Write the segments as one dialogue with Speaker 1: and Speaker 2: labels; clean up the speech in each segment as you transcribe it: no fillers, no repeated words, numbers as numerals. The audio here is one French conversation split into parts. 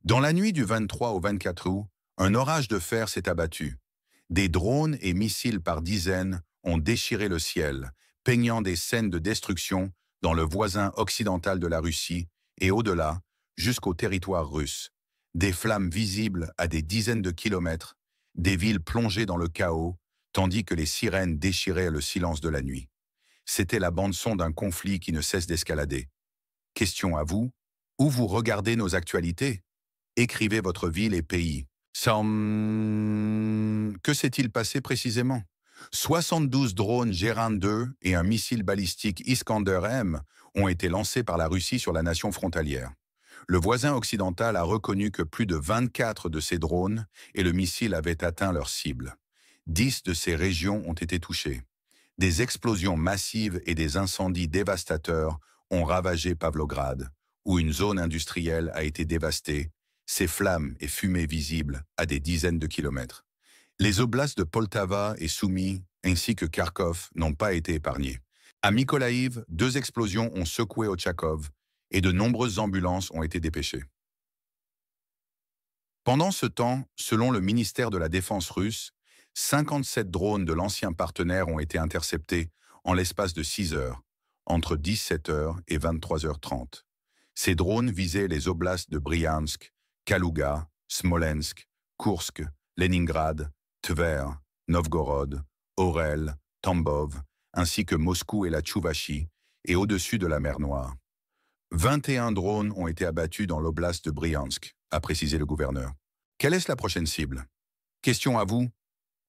Speaker 1: Dans la nuit du 23 au 24 août, un orage de fer s'est abattu. Des drones et missiles par dizaines ont déchiré le ciel, peignant des scènes de destruction dans le voisin occidental de la Russie et au-delà, jusqu'au territoire russe. Des flammes visibles à des dizaines de kilomètres, des villes plongées dans le chaos, tandis que les sirènes déchiraient le silence de la nuit. C'était la bande-son d'un conflit qui ne cesse d'escalader. Question à vous, où vous regardez nos actualités? Écrivez votre ville et pays. Que s'est-il passé précisément? 72 drones Gérand 2 et un missile balistique Iskander-M ont été lancés par la Russie sur la nation frontalière. Le voisin occidental a reconnu que plus de 24 de ces drones et le missile avaient atteint leur cible. 10 de ces régions ont été touchées. Des explosions massives et des incendies dévastateurs ont ravagé Pavlograd, où une zone industrielle a été dévastée, ses flammes et fumées visibles à des dizaines de kilomètres. Les oblasts de Poltava et Soumy, ainsi que Kharkov, n'ont pas été épargnés. À Mykolaïv, 2 explosions ont secoué Ochakov et de nombreuses ambulances ont été dépêchées. Pendant ce temps, selon le ministère de la Défense russe, 57 drones de l'ancien partenaire ont été interceptés en l'espace de 6 heures, entre 17 heures et 23h30. Ces drones visaient les oblasts de Bryansk, Kalouga, Smolensk, Koursk, Leningrad, Tver, Novgorod, Orel, Tambov, ainsi que Moscou et la Tchouvachie, et au-dessus de la mer Noire. 21 drones ont été abattus dans l'oblast de Bryansk, a précisé le gouverneur. Quelle est la prochaine cible? Question à vous.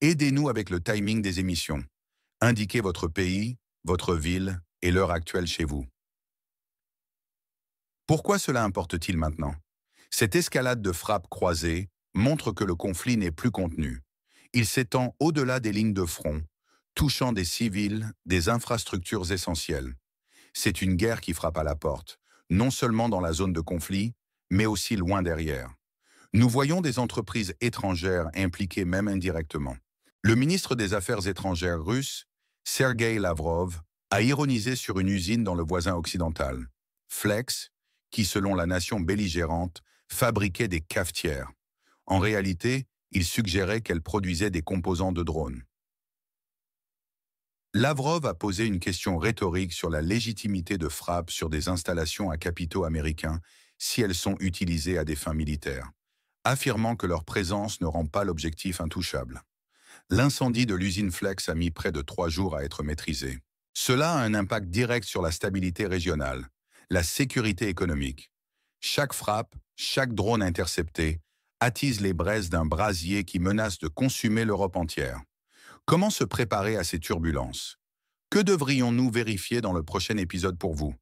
Speaker 1: Aidez-nous avec le timing des émissions. Indiquez votre pays, votre ville et l'heure actuelle chez vous. Pourquoi cela importe-t-il maintenant? Cette escalade de frappes croisées montre que le conflit n'est plus contenu. Il s'étend au-delà des lignes de front, touchant des civils, des infrastructures essentielles. C'est une guerre qui frappe à la porte, non seulement dans la zone de conflit, mais aussi loin derrière. Nous voyons des entreprises étrangères impliquées même indirectement. Le ministre des Affaires étrangères russe, Sergei Lavrov, a ironisé sur une usine dans le voisin occidental, Flex, qui, selon la nation belligérante, fabriquait des cafetières. En réalité, il suggérait qu'elle produisait des composants de drones. Lavrov a posé une question rhétorique sur la légitimité de frappes sur des installations à capitaux américains si elles sont utilisées à des fins militaires, affirmant que leur présence ne rend pas l'objectif intouchable. L'incendie de l'usine Flex a mis près de 3 jours à être maîtrisé. Cela a un impact direct sur la stabilité régionale, la sécurité économique. Chaque frappe, chaque drone intercepté, attise les braises d'un brasier qui menace de consumer l'Europe entière. Comment se préparer à ces turbulences? Que devrions-nous vérifier dans le prochain épisode pour vous?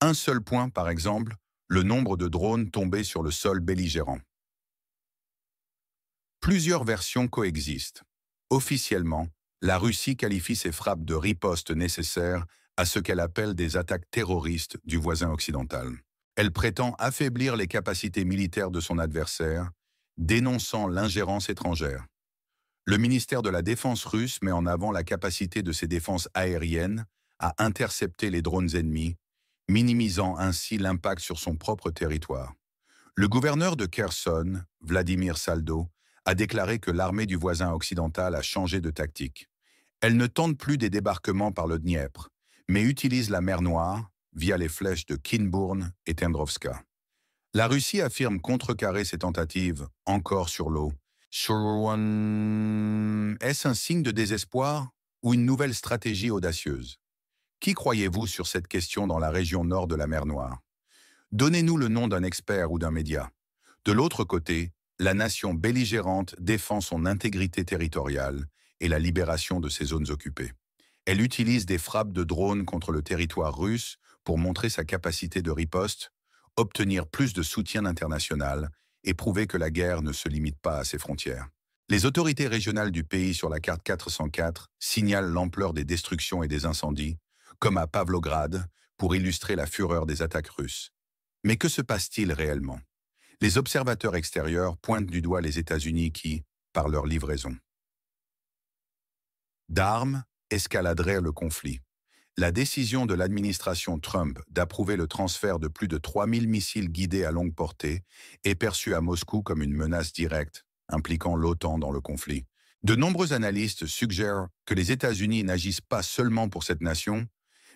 Speaker 1: Un seul point, par exemple, le nombre de drones tombés sur le sol belligérant. Plusieurs versions coexistent. Officiellement, la Russie qualifie ces frappes de riposte nécessaires à ce qu'elle appelle des attaques terroristes du voisin occidental. Elle prétend affaiblir les capacités militaires de son adversaire, dénonçant l'ingérence étrangère. Le ministère de la Défense russe met en avant la capacité de ses défenses aériennes à intercepter les drones ennemis, minimisant ainsi l'impact sur son propre territoire. Le gouverneur de Kherson, Vladimir Saldo, a déclaré que l'armée du voisin occidental a changé de tactique. Elle ne tente plus des débarquements par le Dniepr, mais utilise la mer Noire via les flèches de Kinbourne et Tendrovska. La Russie affirme contrecarrer ces tentatives, encore sur l'eau. Est-ce un signe de désespoir ou une nouvelle stratégie audacieuse? Qui croyez-vous sur cette question dans la région nord de la mer Noire? Donnez-nous le nom d'un expert ou d'un média. De l'autre côté, la nation belligérante défend son intégrité territoriale et la libération de ses zones occupées. Elle utilise des frappes de drones contre le territoire russe pour montrer sa capacité de riposte, obtenir plus de soutien international et prouver que la guerre ne se limite pas à ses frontières. Les autorités régionales du pays sur la carte 404 signalent l'ampleur des destructions et des incendies, comme à Pavlograd, pour illustrer la fureur des attaques russes. Mais que se passe-t-il réellement? Les observateurs extérieurs pointent du doigt les États-Unis qui, par leur livraison d'armes, escaladeraient le conflit. La décision de l'administration Trump d'approuver le transfert de plus de 3000 missiles guidés à longue portée est perçue à Moscou comme une menace directe, impliquant l'OTAN dans le conflit. De nombreux analystes suggèrent que les États-Unis n'agissent pas seulement pour cette nation,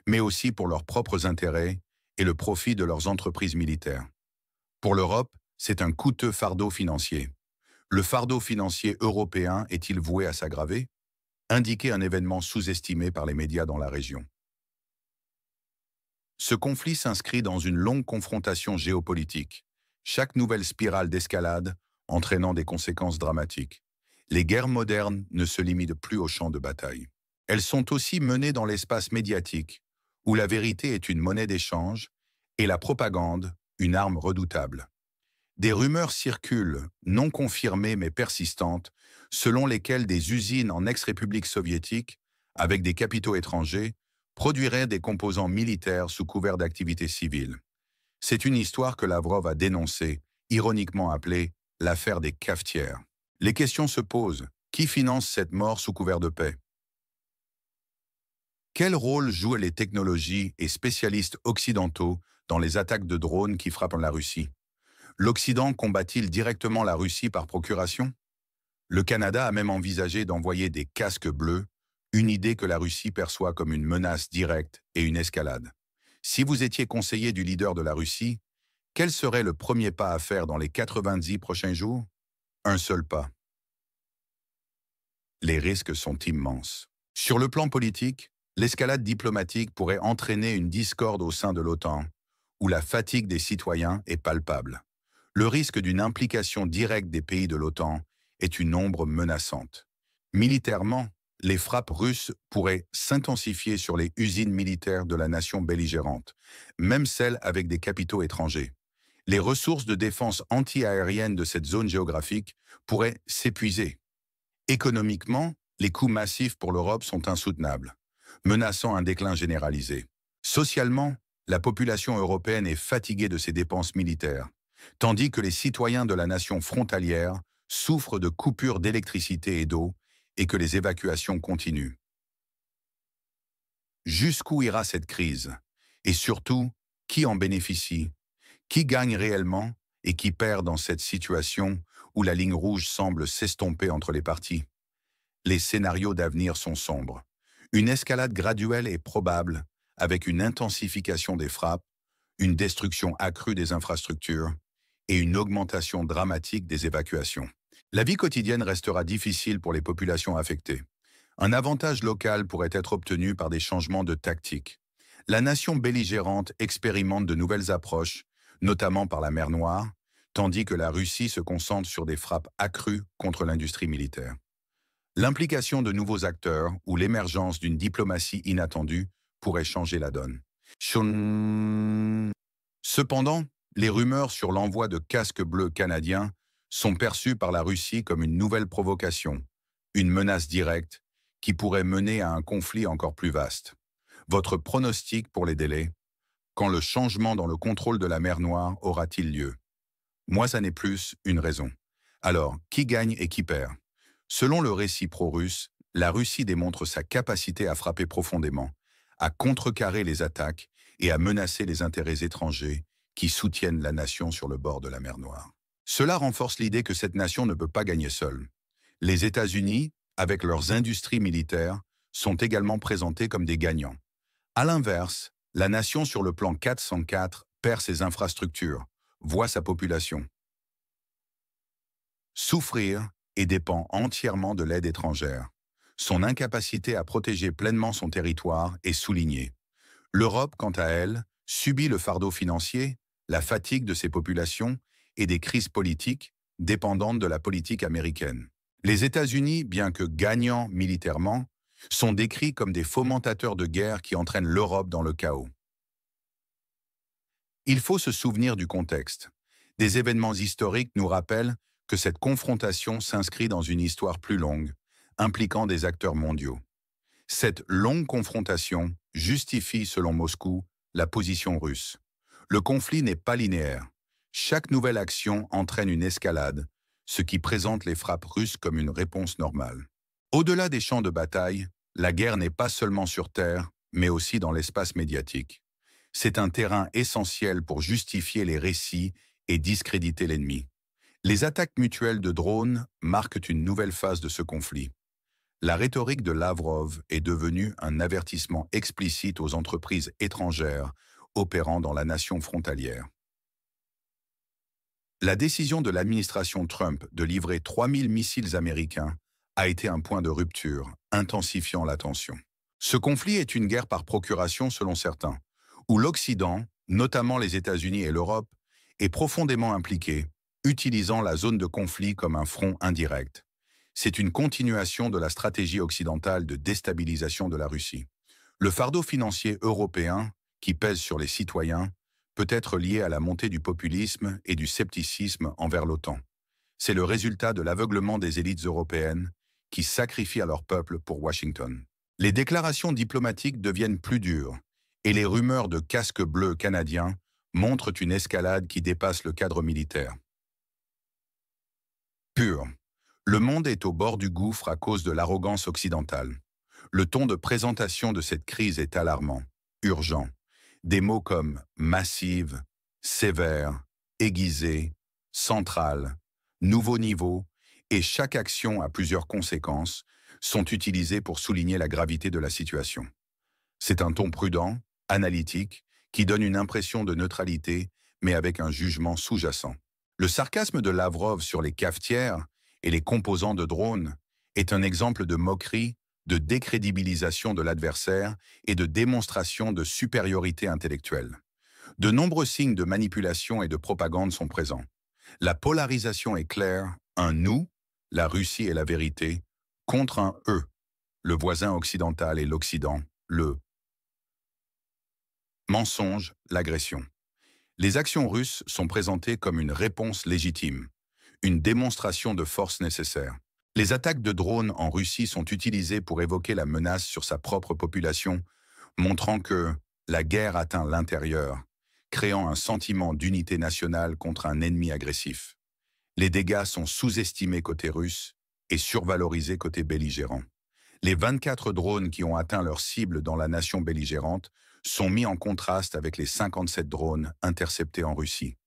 Speaker 1: mais aussi pour leurs propres intérêts et le profit de leurs entreprises militaires. Pour l'Europe, c'est un coûteux fardeau financier. Le fardeau financier européen est-il voué à s'aggraver? Indiquer un événement sous-estimé par les médias dans la région. Ce conflit s'inscrit dans une longue confrontation géopolitique. Chaque nouvelle spirale d'escalade entraînant des conséquences dramatiques. Les guerres modernes ne se limitent plus au champ de bataille. Elles sont aussi menées dans l'espace médiatique, où la vérité est une monnaie d'échange et la propagande une arme redoutable. Des rumeurs circulent, non confirmées mais persistantes, selon lesquelles des usines en ex-république soviétique, avec des capitaux étrangers, produiraient des composants militaires sous couvert d'activités civiles. C'est une histoire que Lavrov a dénoncée, ironiquement appelée « l'affaire des cafetières ». Les questions se posent. Qui finance cette mort sous couvert de paix? Quel rôle jouent les technologies et spécialistes occidentaux dans les attaques de drones qui frappent la Russie? L'Occident combat-il directement la Russie par procuration? Le Canada a même envisagé d'envoyer des casques bleus, une idée que la Russie perçoit comme une menace directe et une escalade. Si vous étiez conseiller du leader de la Russie, quel serait le premier pas à faire dans les 90 prochains jours? Un seul pas. Les risques sont immenses. Sur le plan politique, l'escalade diplomatique pourrait entraîner une discorde au sein de l'OTAN, où la fatigue des citoyens est palpable. Le risque d'une implication directe des pays de l'OTAN est une ombre menaçante. Militairement, les frappes russes pourraient s'intensifier sur les usines militaires de la nation belligérante, même celles avec des capitaux étrangers. Les ressources de défense anti-aérienne de cette zone géographique pourraient s'épuiser. Économiquement, les coûts massifs pour l'Europe sont insoutenables, menaçant un déclin généralisé. Socialement, la population européenne est fatiguée de ses dépenses militaires, tandis que les citoyens de la nation frontalière souffrent de coupures d'électricité et d'eau et que les évacuations continuent. Jusqu'où ira cette crise? Et surtout, qui en bénéficie? Qui gagne réellement et qui perd dans cette situation où la ligne rouge semble s'estomper entre les parties? Les scénarios d'avenir sont sombres. Une escalade graduelle est probable, avec une intensification des frappes, une destruction accrue des infrastructures et une augmentation dramatique des évacuations. La vie quotidienne restera difficile pour les populations affectées. Un avantage local pourrait être obtenu par des changements de tactique. La nation belligérante expérimente de nouvelles approches, notamment par la mer Noire, tandis que la Russie se concentre sur des frappes accrues contre l'industrie militaire. L'implication de nouveaux acteurs ou l'émergence d'une diplomatie inattendue pourrait changer la donne. Cependant, les rumeurs sur l'envoi de casques bleus canadiens sont perçues par la Russie comme une nouvelle provocation, une menace directe qui pourrait mener à un conflit encore plus vaste. Votre pronostic pour les délais? Quand le changement dans le contrôle de la mer Noire aura-t-il lieu? Moi, ça n'est plus une raison. Alors, qui gagne et qui perd? Selon le récit pro-russe, la Russie démontre sa capacité à frapper profondément, à contrecarrer les attaques et à menacer les intérêts étrangers qui soutiennent la nation sur le bord de la mer Noire. Cela renforce l'idée que cette nation ne peut pas gagner seule. Les États-Unis, avec leurs industries militaires, sont également présentés comme des gagnants. À l'inverse, la nation sur le plan 404 perd ses infrastructures, voit sa population souffrir et dépend entièrement de l'aide étrangère. Son incapacité à protéger pleinement son territoire est soulignée. L'Europe, quant à elle, subit le fardeau financier, la fatigue de ses populations et des crises politiques dépendantes de la politique américaine. Les États-Unis, bien que gagnants militairement, sont décrits comme des fomentateurs de guerre qui entraînent l'Europe dans le chaos. Il faut se souvenir du contexte. Des événements historiques nous rappellent que cette confrontation s'inscrit dans une histoire plus longue, impliquant des acteurs mondiaux. Cette longue confrontation justifie, selon Moscou, la position russe. Le conflit n'est pas linéaire. Chaque nouvelle action entraîne une escalade, ce qui présente les frappes russes comme une réponse normale. Au-delà des champs de bataille, la guerre n'est pas seulement sur terre, mais aussi dans l'espace médiatique. C'est un terrain essentiel pour justifier les récits et discréditer l'ennemi. Les attaques mutuelles de drones marquent une nouvelle phase de ce conflit. La rhétorique de Lavrov est devenue un avertissement explicite aux entreprises étrangères opérant dans la nation frontalière. La décision de l'administration Trump de livrer 3000 missiles américains a été un point de rupture, intensifiant la tension. Ce conflit est une guerre par procuration selon certains, où l'Occident, notamment les États-Unis et l'Europe, est profondément impliqué, utilisant la zone de conflit comme un front indirect. C'est une continuation de la stratégie occidentale de déstabilisation de la Russie. Le fardeau financier européen, qui pèse sur les citoyens, peut être lié à la montée du populisme et du scepticisme envers l'OTAN. C'est le résultat de l'aveuglement des élites européennes qui sacrifient à leur peuple pour Washington. Les déclarations diplomatiques deviennent plus dures et les rumeurs de casques bleus canadiens montrent une escalade qui dépasse le cadre militaire. Pur. Le monde est au bord du gouffre à cause de l'arrogance occidentale. Le ton de présentation de cette crise est alarmant, urgent. Des mots comme massive, sévère, aiguisée, centrale, nouveau niveau et chaque action a plusieurs conséquences sont utilisés pour souligner la gravité de la situation. C'est un ton prudent, analytique, qui donne une impression de neutralité, mais avec un jugement sous-jacent. Le sarcasme de Lavrov sur les cafetières et les composants de drones est un exemple de moquerie, de décrédibilisation de l'adversaire et de démonstration de supériorité intellectuelle. De nombreux signes de manipulation et de propagande sont présents. La polarisation est claire, un nous, la Russie et la vérité, contre un eux, le voisin occidental et l'Occident, le mensonge, l'agression. Les actions russes sont présentées comme une réponse légitime, une démonstration de force nécessaire. Les attaques de drones en Russie sont utilisées pour évoquer la menace sur sa propre population, montrant que la guerre atteint l'intérieur, créant un sentiment d'unité nationale contre un ennemi agressif. Les dégâts sont sous-estimés côté russe et survalorisés côté belligérant. Les 24 drones qui ont atteint leur cible dans la nation belligérante sont mis en contraste avec les 57 drones interceptés en Russie.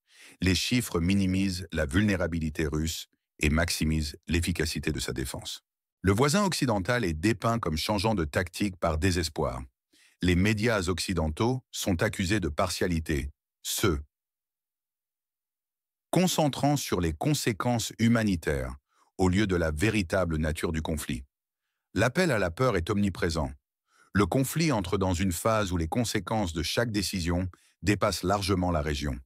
Speaker 1: Les chiffres minimisent la vulnérabilité russe et maximisent l'efficacité de sa défense. Le voisin occidental est dépeint comme changeant de tactique par désespoir. Les médias occidentaux sont accusés de partialité, se concentrant sur les conséquences humanitaires au lieu de la véritable nature du conflit. L'appel à la peur est omniprésent. Le conflit entre dans une phase où les conséquences de chaque décision dépassent largement la région.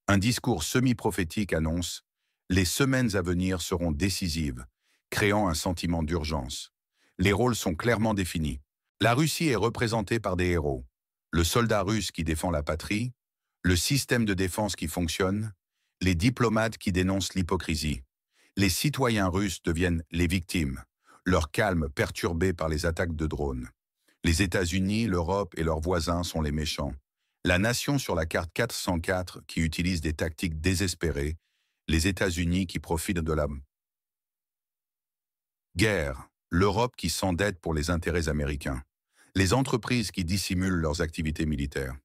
Speaker 1: Un discours semi-prophétique annonce « Les semaines à venir seront décisives », créant un sentiment d'urgence. Les rôles sont clairement définis. La Russie est représentée par des héros. Le soldat russe qui défend la patrie, le système de défense qui fonctionne, les diplomates qui dénoncent l'hypocrisie. Les citoyens russes deviennent les victimes, leur calme perturbé par les attaques de drones. Les États-Unis, l'Europe et leurs voisins sont les méchants. La nation sur la carte 404 qui utilise des tactiques désespérées, les États-Unis qui profitent de la guerre, l'Europe qui s'endette pour les intérêts américains, les entreprises qui dissimulent leurs activités militaires.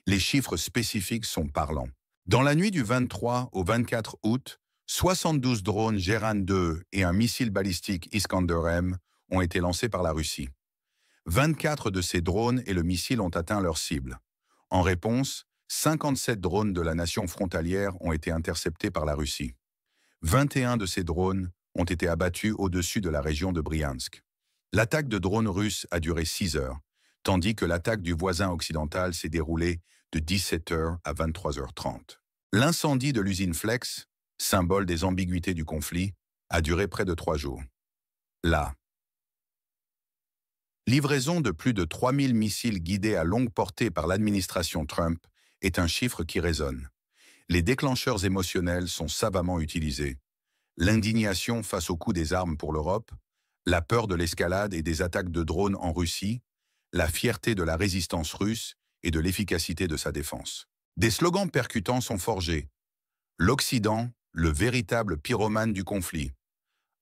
Speaker 1: Les chiffres spécifiques sont parlants. Dans la nuit du 23 au 24 août, 72 drones Geran 2 et un missile balistique Iskander-M ont été lancés par la Russie. 24 de ces drones et le missile ont atteint leur cible. En réponse, 57 drones de la nation frontalière ont été interceptés par la Russie. 21 de ces drones ont été abattus au-dessus de la région de Briansk. L'attaque de drones russes a duré 6 heures, tandis que l'attaque du voisin occidental s'est déroulée de 17 heures à 23h30. L'incendie de l'usine Flex, symbole des ambiguïtés du conflit, a duré près de 3 jours. La livraison de plus de 3000 missiles guidés à longue portée par l'administration Trump est un chiffre qui résonne. Les déclencheurs émotionnels sont savamment utilisés. L'indignation face au coût des armes pour l'Europe, la peur de l'escalade et des attaques de drones en Russie, la fierté de la résistance russe et de l'efficacité de sa défense. Des slogans percutants sont forgés. L'Occident, le véritable pyromane du conflit.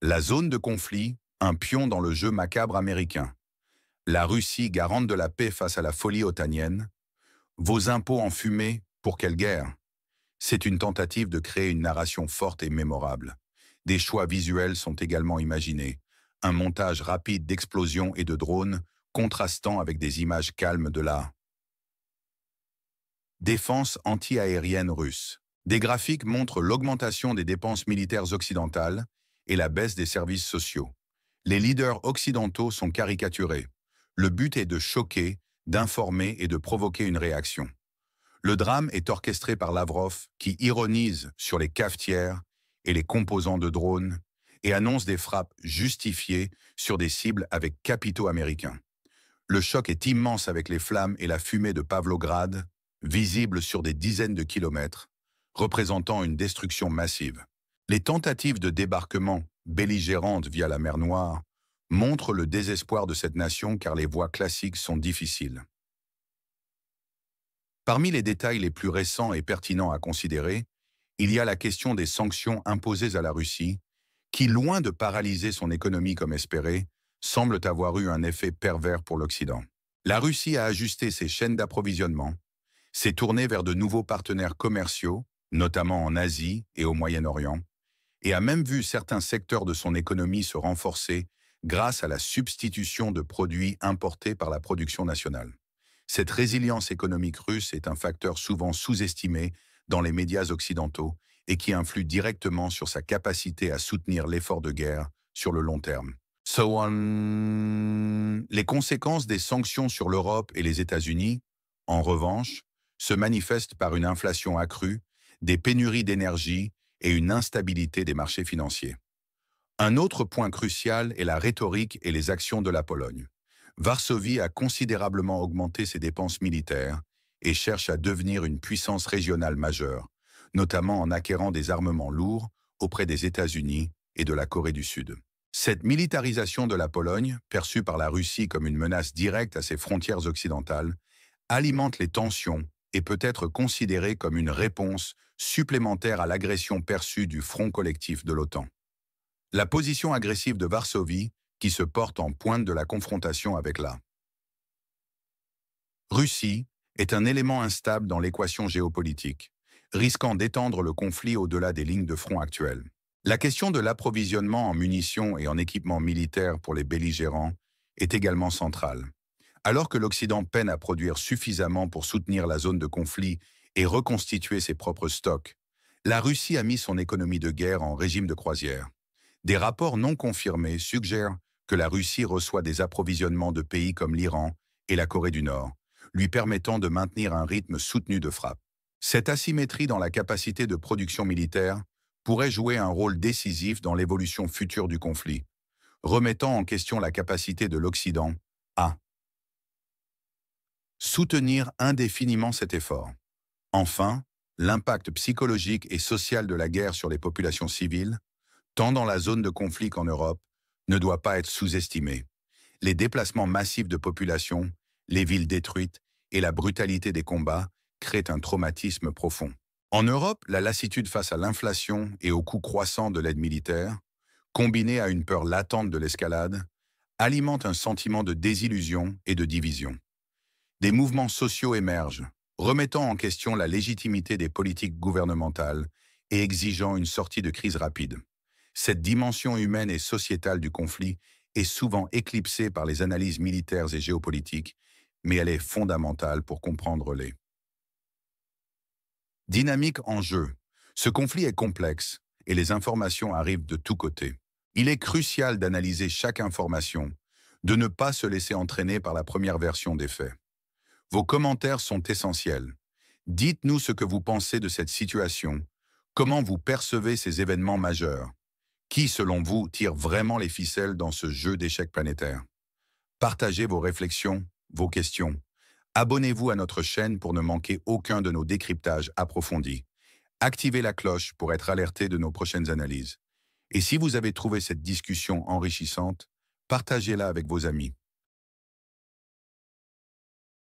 Speaker 1: La zone de conflit, un pion dans le jeu macabre américain. La Russie garante de la paix face à la folie otanienne. Vos impôts en fumée, pour quelle guerre? C'est une tentative de créer une narration forte et mémorable. Des choix visuels sont également imaginés. Un montage rapide d'explosions et de drones, contrastant avec des images calmes de la défense anti-aérienne russe. Des graphiques montrent l'augmentation des dépenses militaires occidentales et la baisse des services sociaux. Les leaders occidentaux sont caricaturés. Le but est de choquer, d'informer et de provoquer une réaction. Le drame est orchestré par Lavrov, qui ironise sur les cafetières et les composants de drones et annonce des frappes justifiées sur des cibles avec capitaux américains. Le choc est immense avec les flammes et la fumée de Pavlograd, visibles sur des dizaines de kilomètres, représentant une destruction massive. Les tentatives de débarquement belligérantes via la mer Noire montrent le désespoir de cette nation car les voies classiques sont difficiles. Parmi les détails les plus récents et pertinents à considérer, il y a la question des sanctions imposées à la Russie, qui, loin de paralyser son économie comme espéré, semblent avoir eu un effet pervers pour l'Occident. La Russie a ajusté ses chaînes d'approvisionnement, s'est tournée vers de nouveaux partenaires commerciaux, notamment en Asie et au Moyen-Orient, et a même vu certains secteurs de son économie se renforcer grâce à la substitution de produits importés par la production nationale. Cette résilience économique russe est un facteur souvent sous-estimé dans les médias occidentaux et qui influe directement sur sa capacité à soutenir l'effort de guerre sur le long terme. Les conséquences des sanctions sur l'Europe et les États-Unis, en revanche, se manifestent par une inflation accrue, des pénuries d'énergie et une instabilité des marchés financiers. Un autre point crucial est la rhétorique et les actions de la Pologne. Varsovie a considérablement augmenté ses dépenses militaires et cherche à devenir une puissance régionale majeure, notamment en acquérant des armements lourds auprès des États-Unis et de la Corée du Sud. Cette militarisation de la Pologne, perçue par la Russie comme une menace directe à ses frontières occidentales, alimente les tensions et peut être considérée comme une réponse supplémentaire à l'agression perçue du front collectif de l'OTAN. La position agressive de Varsovie, qui se porte en pointe de la confrontation avec la Russie, est un élément instable dans l'équation géopolitique, risquant d'étendre le conflit au-delà des lignes de front actuelles. La question de l'approvisionnement en munitions et en équipements militaires pour les belligérants est également centrale. Alors que l'Occident peine à produire suffisamment pour soutenir la zone de conflit et reconstituer ses propres stocks, la Russie a mis son économie de guerre en régime de croisière. Des rapports non confirmés suggèrent que la Russie reçoit des approvisionnements de pays comme l'Iran et la Corée du Nord, lui permettant de maintenir un rythme soutenu de frappe. Cette asymétrie dans la capacité de production militaire pourrait jouer un rôle décisif dans l'évolution future du conflit, remettant en question la capacité de l'Occident à soutenir indéfiniment cet effort. Enfin, l'impact psychologique et social de la guerre sur les populations civiles, tant dans la zone de conflit qu'en Europe, ne doit pas être sous-estimé. Les déplacements massifs de population, les villes détruites et la brutalité des combats créent un traumatisme profond. En Europe, la lassitude face à l'inflation et au coût croissant de l'aide militaire, combinée à une peur latente de l'escalade, alimente un sentiment de désillusion et de division. Des mouvements sociaux émergent, remettant en question la légitimité des politiques gouvernementales et exigeant une sortie de crise rapide. Cette dimension humaine et sociétale du conflit est souvent éclipsée par les analyses militaires et géopolitiques, mais elle est fondamentale pour comprendre les dynamiques en jeu. Ce conflit est complexe et les informations arrivent de tous côtés. Il est crucial d'analyser chaque information, de ne pas se laisser entraîner par la première version des faits. Vos commentaires sont essentiels. Dites-nous ce que vous pensez de cette situation, comment vous percevez ces événements majeurs. Qui, selon vous, tire vraiment les ficelles dans ce jeu d'échecs planétaire? Partagez vos réflexions, vos questions. Abonnez-vous à notre chaîne pour ne manquer aucun de nos décryptages approfondis. Activez la cloche pour être alerté de nos prochaines analyses. Et si vous avez trouvé cette discussion enrichissante, partagez-la avec vos amis.